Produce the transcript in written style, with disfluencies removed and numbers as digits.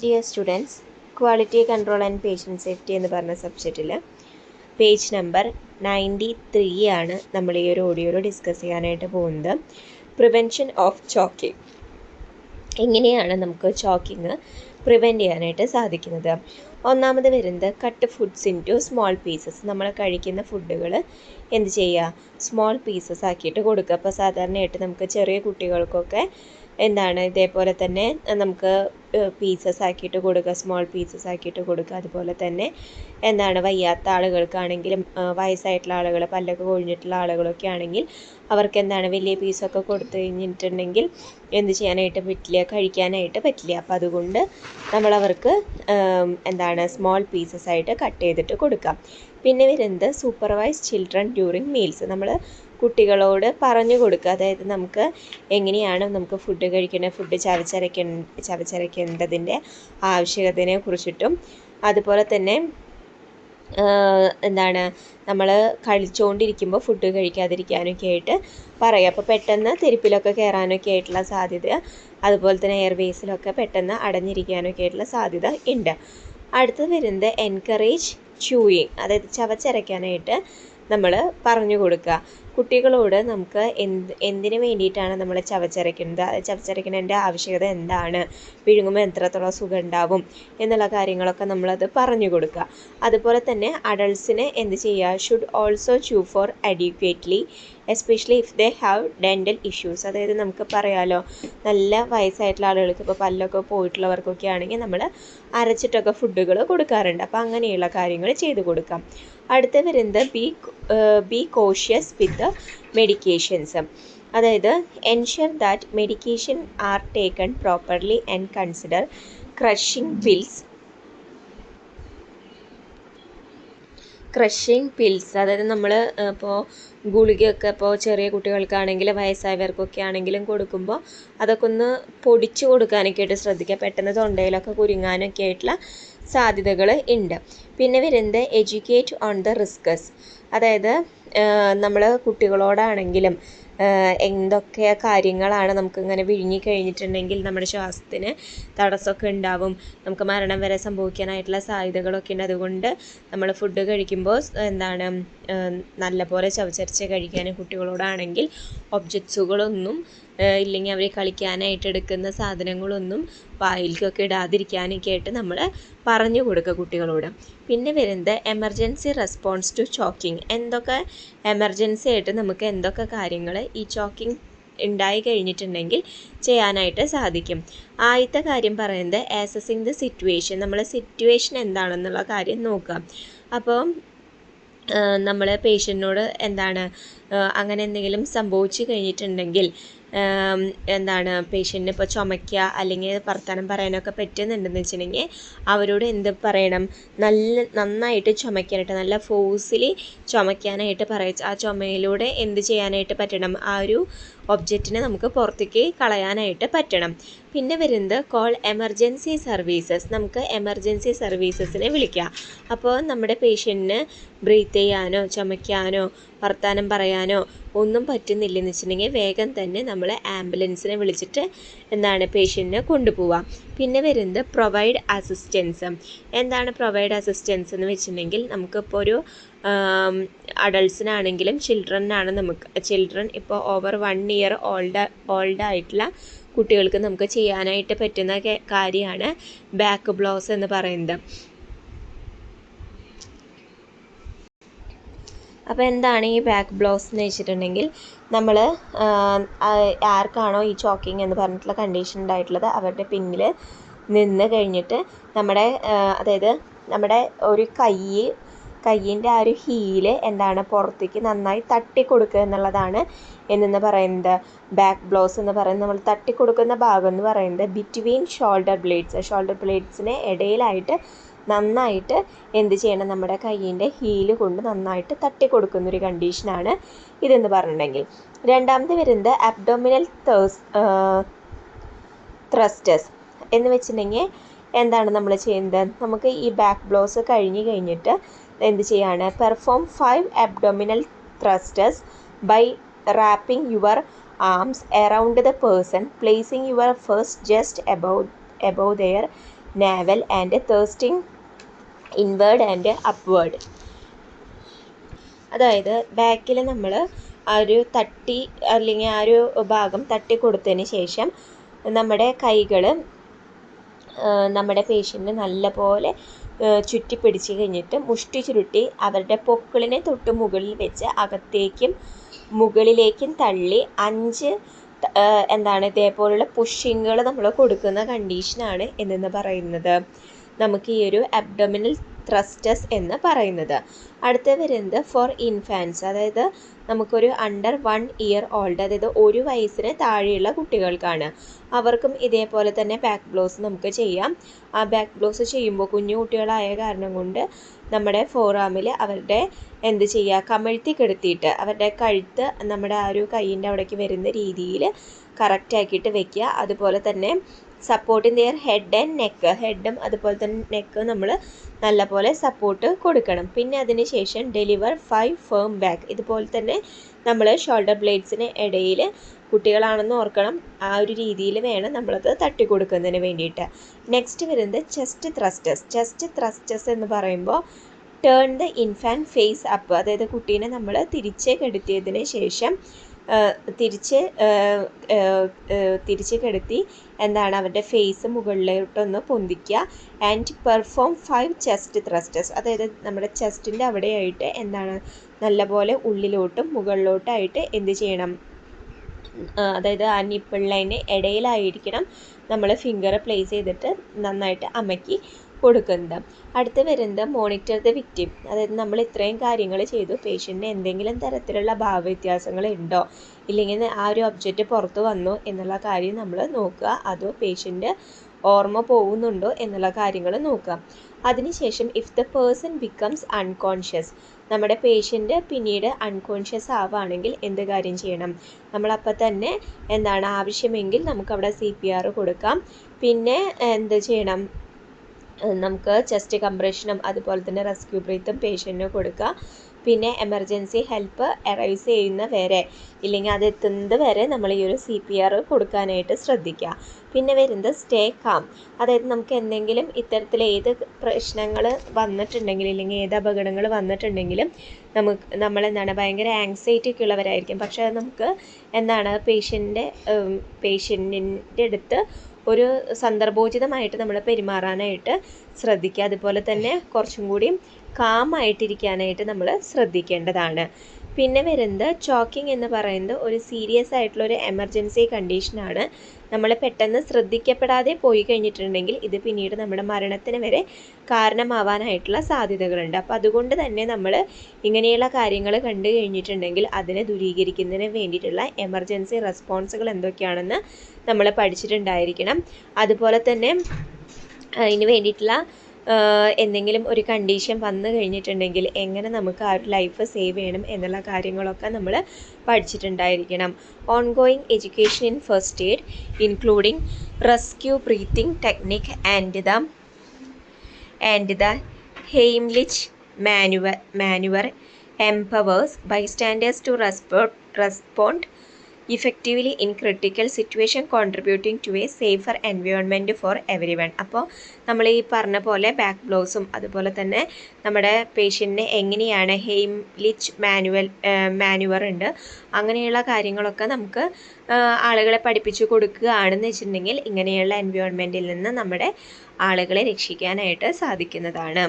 Dear students, quality control and patient safety എന്ന് പറഞ്ഞ സബ്ജക്റ്റിൽ page number 93 ആണ് നമ്മൾ ഈ ഒരു ഓഡിയോയിൽ ഡിസ്കസ് ചെയ്യാനായിട്ട് പോകുന്നത്. Prevention of choking. എങ്ങനെയാണ് നമുക്ക് ചോക്കിങ് പ്രിവെൻറ്റ് ചെയ്യാനായിട്ട് സാധിക്കുന്നത്? ഒന്നാമത് വരുന്നത് cut foods into small pieces. നമ്മൾ കഴിക്കുന്ന ഫുഡുകൾ എന്ത് ചെയ്യുക, സ്മോൾ പീസസ് ആക്കിയിട്ട് കൊടുക്കുക. അപ്പോൾ സാധാരണയായിട്ട് നമുക്ക് ചെറിയ കുട്ടികൾക്കൊക്കെ ഇതേപോലെ തന്നെ നമുക്ക് പീസസ് ആക്കിയിട്ട് കൊടുക്കുക, സ്മോൾ പീസസ് ആക്കിയിട്ട് കൊടുക്കുക. അതുപോലെ തന്നെ വയ്യാത്ത ആളുകൾക്കാണെങ്കിലും വയസ്സായിട്ടുള്ള ആളുകൾ, പല്ലൊക്കെ കൊഴിഞ്ഞിട്ടുള്ള ആളുകളൊക്കെ ആണെങ്കിൽ അവർക്ക് വലിയ പീസൊക്കെ കൊടുത്തു കഴിഞ്ഞിട്ടുണ്ടെങ്കിൽ എന്ത് ചെയ്യാനായിട്ട് പറ്റില്ല, കഴിക്കാനായിട്ട് പറ്റില്ല. അപ്പോൾ അതുകൊണ്ട് നമ്മളവർക്ക് സ്മോൾ പീസസ് ആയിട്ട് കട്ട് ചെയ്തിട്ട് കൊടുക്കാം. പിന്നെ വരുന്നത് സൂപ്പർവൈസ് ചിൽഡ്രൻ ഡ്യൂറിങ് മീൽസ്. നമ്മൾ കുട്ടികളോട് പറഞ്ഞു കൊടുക്കുക, അതായത് നമുക്ക് എങ്ങനെയാണ് നമുക്ക് ഫുഡ് കഴിക്കേണ്ടത്, ഫുഡ് ചവച്ചരയ്ക്കേണ്ടതിൻ്റെ ആവശ്യകതയെ കുറിച്ചിട്ടും, അതുപോലെ തന്നെ നമ്മൾ കഴിച്ചുകൊണ്ടിരിക്കുമ്പോൾ ഫുഡ് കഴിക്കാതിരിക്കാനൊക്കെ ആയിട്ട് പറയുക. അപ്പോൾ പെട്ടെന്ന് തെരുപ്പിലൊക്കെ കയറാനൊക്കെ ആയിട്ടുള്ള സാധ്യത, അതുപോലെ തന്നെ എയർവേസിലൊക്കെ പെട്ടെന്ന് അടഞ്ഞിരിക്കാനൊക്കെ ആയിട്ടുള്ള സാധ്യത ഉണ്ട്. അടുത്തത് വരുന്നത് എൻകറേജ് ച്യൂയിങ്, അതായത് ചവച്ചരയ്ക്കാനായിട്ട് നമ്മൾ പറഞ്ഞു കൊടുക്കുക. കുട്ടികളോട് നമുക്ക് എന്തിനു വേണ്ടിയിട്ടാണ് നമ്മൾ ചവച്ചരയ്ക്കുന്നത്, ചവച്ചരയ്ക്കുന്നതിൻ്റെ ആവശ്യകത എന്താണ്, വിഴുങ്ങുമ്പോൾ എത്രത്തോളം സുഖം ഉണ്ടാവും എന്നുള്ള കാര്യങ്ങളൊക്കെ നമ്മളത് പറഞ്ഞു കൊടുക്കുക. അതുപോലെ തന്നെ അഡൾട്ട്സിന് എന്ത് ചെയ്യുക, should also chew for adequately especially if they have dental issues. അതായത് നമുക്ക് പറയാമല്ലോ, നല്ല വയസ്സായിട്ടുള്ള ആളുകൾക്ക്, ഇപ്പോൾ പല്ലൊക്കെ പോയിട്ടുള്ളവർക്കൊക്കെ ആണെങ്കിൽ നമ്മൾ അരച്ചിട്ടൊക്കെ ഫുഡുകൾ കൊടുക്കാറുണ്ട്. അപ്പോൾ അങ്ങനെയുള്ള കാര്യങ്ങൾ ചെയ്തു കൊടുക്കാം. അടുത്ത വരുന്നത് ബി കോഷ്യസ് വിത്ത് മെഡിക്കേഷൻസ്. അതായത് ensure that medication are taken properly and consider crushing pills. അതായത് നമ്മൾ ഇപ്പോൾ ഗുളികയൊക്കെ ഇപ്പോൾ ചെറിയ കുട്ടികൾക്കാണെങ്കിലും വയസ്സായവർക്കൊക്കെ ആണെങ്കിലും കൊടുക്കുമ്പോൾ അതൊക്കെ ഒന്ന് പൊടിച്ചു കൊടുക്കാനൊക്കെ ആയിട്ട് ശ്രദ്ധിക്കുക. പെട്ടെന്ന് തൊണ്ടയിലൊക്കെ കുരുങ്ങാനൊക്കെ ആയിട്ടുള്ള സാധ്യതകൾ ഉണ്ട്. പിന്നെ വരുന്നത് എഡ്യൂക്കേറ്റ് ഓൺ ദ റിസ്കസ്. അതായത് നമ്മൾ കുട്ടികളോടാണെങ്കിലും എന്തൊക്കെ കാര്യങ്ങളാണ് നമുക്കിങ്ങനെ വിഴുങ്ങി കഴിഞ്ഞിട്ടുണ്ടെങ്കിൽ നമ്മുടെ ശ്വാസത്തിന് തടസ്സമൊക്കെ ഉണ്ടാവും, നമുക്ക് മരണം വരെ സംഭവിക്കാനായിട്ടുള്ള സാധ്യതകളൊക്കെ ഉണ്ട്. അതുകൊണ്ട് നമ്മൾ ഫുഡ് കഴിക്കുമ്പോൾ നല്ലപോലെ ചവച്ചരച്ച് കഴിക്കാനും, കുട്ടികളോടാണെങ്കിൽ ഒബ്ജക്ട്സുകളൊന്നും ഇല്ലെങ്കിൽ അവർ കളിക്കാനായിട്ട് എടുക്കുന്ന സാധനങ്ങളൊന്നും വായിലേക്കൊക്കെ ഇടാതിരിക്കാനൊക്കെ ആയിട്ട് നമ്മൾ പറഞ്ഞു കൊടുക്കുക കുട്ടികളോട്. പിന്നെ വരുന്നത് എമർജൻസി റെസ്പോൺസ് ടു ചോക്കിങ്. എന്തൊക്കെ എമർജൻസി ആയിട്ട് നമുക്ക് എന്തൊക്കെ കാര്യങ്ങൾ ഈ ചോക്കിങ് ഉണ്ടായി കഴിഞ്ഞിട്ടുണ്ടെങ്കിൽ ചെയ്യാനായിട്ട് സാധിക്കും. ആദ്യത്തെ കാര്യം പറയുന്നത് ആസസിങ് ദ സിറ്റുവേഷൻ. നമ്മൾ സിറ്റുവേഷൻ എന്താണെന്നുള്ള കാര്യം നോക്കുക. അപ്പോൾ നമ്മൾ പേഷ്യൻറ്റിനോട് അങ്ങനെ എന്തെങ്കിലും സംഭവിച്ചു കഴിഞ്ഞിട്ടുണ്ടെങ്കിൽ പേഷ്യൻറ്റിന് ഇപ്പോൾ ചുമയ്ക്കുക അല്ലെങ്കിൽ വർത്തമാനം പറയാനൊക്കെ പറ്റുന്നുണ്ടെന്ന് വെച്ചിട്ടുണ്ടെങ്കിൽ അവരോട് എന്ത് പറയണം, നന്നായിട്ട് ചുമയ്ക്കാനായിട്ട്, നല്ല ഫോഴ്സിലി ചുമയ്ക്കാനായിട്ട് പറയുക. ആ ചുമയിലൂടെ എന്ത് ചെയ്യാനായിട്ട് പറ്റണം, ആ ഒരു ഒബ്ജക്റ്റിനെ നമുക്ക് പുറത്തേക്ക് കളയാനായിട്ട് പറ്റണം. പിന്നെ വരുന്നത് കോൾ എമർജൻസി സർവീസസ്. നമുക്ക് എമർജൻസി സർവീസസിനെ വിളിക്കുക. അപ്പോൾ നമ്മുടെ പേഷ്യൻറ്റിന് ബ്രീത്ത് ചെയ്യാനോ ചുമയ്ക്കാനോ വർത്തമാനം പറയാനോ ഒന്നും പറ്റുന്നില്ലെന്ന് വെച്ചിട്ടുണ്ടെങ്കിൽ വേഗം തന്നെ നമ്മൾ ആംബുലൻസിനെ വിളിച്ചിട്ട് പേഷ്യൻറ്റിനെ കൊണ്ടുപോവുക. പിന്നെ വരുന്നത് പ്രൊവൈഡ് അസിസ്റ്റൻസ്. എന്താണ് പ്രൊവൈഡ് അസിസ്റ്റൻസ് എന്ന് വെച്ചിട്ടുണ്ടെങ്കിൽ നമുക്കിപ്പോൾ ഒരു അഡൾട്ട്സിനാണെങ്കിലും ചിൽഡ്രൻ ഇപ്പോൾ ഓവർ 1 ഇയർ ഓൾഡായിട്ടുള്ള കുട്ടികൾക്ക് നമുക്ക് ചെയ്യാനായിട്ട് പറ്റുന്ന കാര്യമാണ് ബാക്ക് ബ്ലോസ് എന്ന് പറയുന്നത്. അപ്പോൾ എന്താണ് ഈ ബാക്ക് ബ്ലോസ് എന്ന് വെച്ചിട്ടുണ്ടെങ്കിൽ, നമ്മൾ ആർക്കാണോ ഈ ചോക്കിങ് എന്ന് പറഞ്ഞിട്ടുള്ള കണ്ടീഷൻ ഉണ്ടായിട്ടുള്ളത് അവരുടെ പിന്നിൽ നിന്ന് കഴിഞ്ഞിട്ട് അതായത് നമ്മുടെ ഒരു കയ്യിൻ്റെ ആ ഒരു ഹീല് പുറത്തേക്ക് നന്നായി തട്ടിക്കൊടുക്കുക എന്നുള്ളതാണ് എന്ന് പറയുന്നത് ബാക്ക് ബ്ലോസ് എന്ന് പറയുന്നത്. നമ്മൾ തട്ടിക്കൊടുക്കുന്ന ഭാഗം എന്ന് പറയുന്നത് ബിറ്റ്വീൻ ഷോൾഡർ ബ്ലേഡ്സിന് ഇടയിലായിട്ട് നന്നായിട്ട് എന്ത് ചെയ്യണം, നമ്മുടെ കയ്യിൻ്റെ ഹീല് കൊണ്ട് നന്നായിട്ട് തട്ടിക്കൊടുക്കുന്നൊരു കണ്ടീഷനാണ് ഇതെന്ന് പറഞ്ഞിട്ടുണ്ടെങ്കിൽ. രണ്ടാമത് വരുന്നത് അബ്ഡോമിനൽ ത്രസ്റ്റേഴ്സ് എന്ന് വെച്ചിട്ടുണ്ടെങ്കിൽ നമ്മൾ ചെയ്യുന്നത്, നമുക്ക് ഈ ബാക്ക് ബ്ലോസ് കഴിഞ്ഞിട്ട് എന്ത് ചെയ്യാണ്, perform 5 abdominal thrusters by wrapping your arms around the person, placing your fist just above their navel and thirsting inward and upward. അതായത് ബാക്കിൽ നമ്മൾ ആ ഒരു തട്ടി അല്ലെങ്കിൽ ആ ഒരു ഭാഗം തട്ടി കൊടുത്തതിന് ശേഷം നമ്മുടെ കൈകൾ നമ്മുടെ പേഷ്യൻറ്റിന് നല്ലപോലെ ചുറ്റിപ്പിടിച്ച് കഴിഞ്ഞിട്ട് മുഷ്ടി ചുരുട്ടി അവരുടെ പൊക്കിളിനെ തൊട്ട് മുകളിൽ വെച്ച് അകത്തേക്കും മുകളിലേക്കും തള്ളി 5 ഇതേപോലുള്ള പുഷിങ്ങുകൾ നമ്മൾ കൊടുക്കുന്ന കണ്ടീഷനാണ് എന്നു പറയുന്നത് നമുക്ക് ഈ ഒരു അബ്ഡോമിനൽ ത്രസ്റ്റസ് എന്ന് പറയുന്നത്. അടുത്ത വരുന്നത് ഫോർ ഇൻഫാൻസ്, അതായത് നമുക്കൊരു അണ്ടർ 1 ഇയർ ഓൾഡ്, അതായത് 1 വയസ്സിന് താഴെയുള്ള കുട്ടികൾക്കാണ്. അവർക്കും ഇതേപോലെ തന്നെ ബാക്ക് ബ്ലോസ് നമുക്ക് ചെയ്യാം. ആ ബാക്ക് ബ്ലോസ് ചെയ്യുമ്പോൾ കുഞ്ഞു കുട്ടികളായ കാരണം കൊണ്ട് നമ്മുടെ ഫോറാമിൽ അവരുടെ കമഴ്ത്തി കിടത്തിയിട്ട് അവരുടെ കഴുത്ത് നമ്മുടെ ആ ഒരു കൈയിൻ്റെ അവിടേക്ക് വരുന്ന രീതിയിൽ കറക്റ്റാക്കിയിട്ട് വെക്കുക. അതുപോലെ തന്നെ supporting their head and neck, ഹെഡും അതുപോലെ തന്നെ നെക്ക് നമ്മൾ നല്ലപോലെ സപ്പോർട്ട് കൊടുക്കണം. പിന്നെ അതിന് ശേഷം ഡെലിവർ 5 ഫേം ബാക്ക്, ഇതുപോലെ തന്നെ നമ്മൾ ഷോൾഡർ ബ്ലേഡ്സിന് ഇടയിൽ കുട്ടികളാണെന്ന് ഓർക്കണം, ആ ഒരു രീതിയിൽ വേണം നമ്മളത് തട്ടി കൊടുക്കുന്നതിന് വേണ്ടിയിട്ട്. നെക്സ്റ്റ് വരുന്നത് ചെസ്റ്റ് ത്രസ്റ്റസ്. ചെസ്റ്റ് ത്രസ്റ്റസ് എന്ന് പറയുമ്പോൾ turn the infant face up, അതായത് കുട്ടീനെ നമ്മൾ തിരിച്ച് കിടത്തിയതിന് ശേഷം തിരിച്ച് കിടത്തി അവരുടെ ഫേസ് മുകളിലോട്ടൊന്ന് പൊന്തിക്കുക. ആൻഡ് പെർഫോം 5 ചെസ്റ്റ് ത്രസ്റ്റസ്, അതായത് നമ്മുടെ ചെസ്റ്റിൻ്റെ അവിടെയായിട്ട് നല്ലപോലെ ഉള്ളിലോട്ടും മുകളിലോട്ടായിട്ട് ചെയ്യണം, അതായത് ആ നിപ്പിൾ ലൈന് ഇടയിലായിരിക്കണം നമ്മൾ ഫിംഗർ പ്ലേസ് ചെയ്തിട്ട് നന്നായിട്ട് അമക്കി കൊടുക്കുന്നത്. അടുത്ത് വരുന്നത് മോണിറ്റർ ദ വിക്ടിം, അതായത് നമ്മൾ ഇത്രയും കാര്യങ്ങൾ ചെയ്തു, പേഷ്യൻറ്റിന് എന്തെങ്കിലും തരത്തിലുള്ള ഭാവവ്യത്യാസങ്ങൾ ഉണ്ടോ ഇല്ലെങ്കിൽ ആ ഒരു ഒബ്ജക്റ്റ് പുറത്ത് വന്നോ എന്നുള്ള കാര്യം നമ്മൾ നോക്കുക, അതോ പേഷ്യൻ്റ് ഓർമ്മ പോകുന്നുണ്ടോ എന്നുള്ള കാര്യങ്ങൾ നോക്കുക. അതിനുശേഷം if the person becomes unconscious, നമ്മുടെ പേഷ്യൻ്റ് പിന്നീട് അൺകോൺഷ്യസ് ആവുകയാണെങ്കിൽ എന്ത് കാര്യം ചെയ്യണം, നമ്മളപ്പോൾ തന്നെ ആവശ്യമെങ്കിൽ നമുക്കവിടെ CPR കൊടുക്കാം. പിന്നെ എന്ത് ചെയ്യണം, നമുക്ക് ചെസ്റ്റ് കംപ്രഷനും അതുപോലെ തന്നെ റെസ്ക്യൂ ബ്രീത്തും പേഷ്യൻറ്റിന് കൊടുക്കുക. പിന്നെ എമർജൻസി ഹെൽപ്പ് അറൈസ് ചെയ്യുന്ന വരെ ഇല്ലെങ്കിൽ അത് എത്തുന്നത് വരെ നമ്മൾ ഈ ഒരു CPR കൊടുക്കാനായിട്ട് ശ്രദ്ധിക്കുക. പിന്നെ വരുന്നത് സ്റ്റേ കാം, അതായത് നമുക്ക് എന്തെങ്കിലും ഇത്തരത്തിൽ ഏത് പ്രശ്നങ്ങൾ വന്നിട്ടുണ്ടെങ്കിലും ഇല്ലെങ്കിൽ ഏത് അപകടങ്ങൾ വന്നിട്ടുണ്ടെങ്കിലും നമ്മൾ ഭയങ്കര ആങ്സൈറ്റി ഒക്കെ ഉള്ളവരായിരിക്കും. പക്ഷേ അത് നമുക്ക് പേഷ്യൻറ്റിൻ്റെ അടുത്ത് ഒരു സന്ദർഭോചിതമായിട്ട് നമ്മൾ പെരുമാറാനായിട്ട് ശ്രദ്ധിക്കുക. അതുപോലെ തന്നെ കുറച്ചും കൂടി കാമായിട്ടിരിക്കാനായിട്ട് നമ്മൾ ശ്രദ്ധിക്കേണ്ടതാണ്. പിന്നെ വരുന്നത് ചോക്കിംഗ് എന്ന് പറയുന്നത് ഒരു സീരിയസ് ആയിട്ടുള്ള ഒരു എമർജൻസി കണ്ടീഷനാണ്. നമ്മൾ പെട്ടെന്ന് ശ്രദ്ധിക്കപ്പെടാതെ പോയി കഴിഞ്ഞിട്ടുണ്ടെങ്കിൽ ഇത് പിന്നീട് നമ്മുടെ മരണത്തിന് വരെ കാരണമാവാനായിട്ടുള്ള സാധ്യതകളുണ്ട്. അപ്പോൾ അതുകൊണ്ട് തന്നെ നമ്മൾ ഇങ്ങനെയുള്ള കാര്യങ്ങൾ കണ്ടു കഴിഞ്ഞിട്ടുണ്ടെങ്കിൽ അതിനെ ദൂരീകരിക്കുന്നതിന് വേണ്ടിയിട്ടുള്ള എമർജൻസി റെസ്പോൺസുകൾ എന്തൊക്കെയാണെന്ന് നമ്മൾ പഠിച്ചിട്ടുണ്ടായിരിക്കണം. അതുപോലെ തന്നെ അതിന് വേണ്ടിയിട്ടുള്ള എന്തെങ്കിലും ഒരു കണ്ടീഷൻ വന്നു കഴിഞ്ഞിട്ടുണ്ടെങ്കിൽ എങ്ങനെ നമുക്ക് ആ ഒരു ലൈഫ് സേവ് ചെയ്യണം എന്നുള്ള കാര്യങ്ങളൊക്കെ നമ്മൾ പഠിച്ചിട്ടുണ്ടായിരിക്കണം. Ongoing education in first aid including rescue breathing technique and the Heimlich manoeuvre empowers bystanders to respond effectively in critical situation, contributing to a safer environment for everyone. അപ്പോൾ നമ്മൾ ഈ പറഞ്ഞ പോലെ ബാക്ക് ബ്ലോസും അതുപോലെ തന്നെ നമ്മുടെ പേഷ്യൻറ്റിനെ എങ്ങനെയാണ് ഹെയിംലിച്ച് മാനുവർ ഉണ്ട്, അങ്ങനെയുള്ള കാര്യങ്ങളൊക്കെ നമുക്ക് ആളുകളെ പഠിപ്പിച്ചു കൊടുക്കുകയാണെന്ന് വെച്ചിട്ടുണ്ടെങ്കിൽ ഇങ്ങനെയുള്ള എൻവയോൺമെൻറ്റിൽ നിന്ന് നമ്മുടെ ആളുകളെ രക്ഷിക്കാനായിട്ട് സാധിക്കുന്നതാണ്.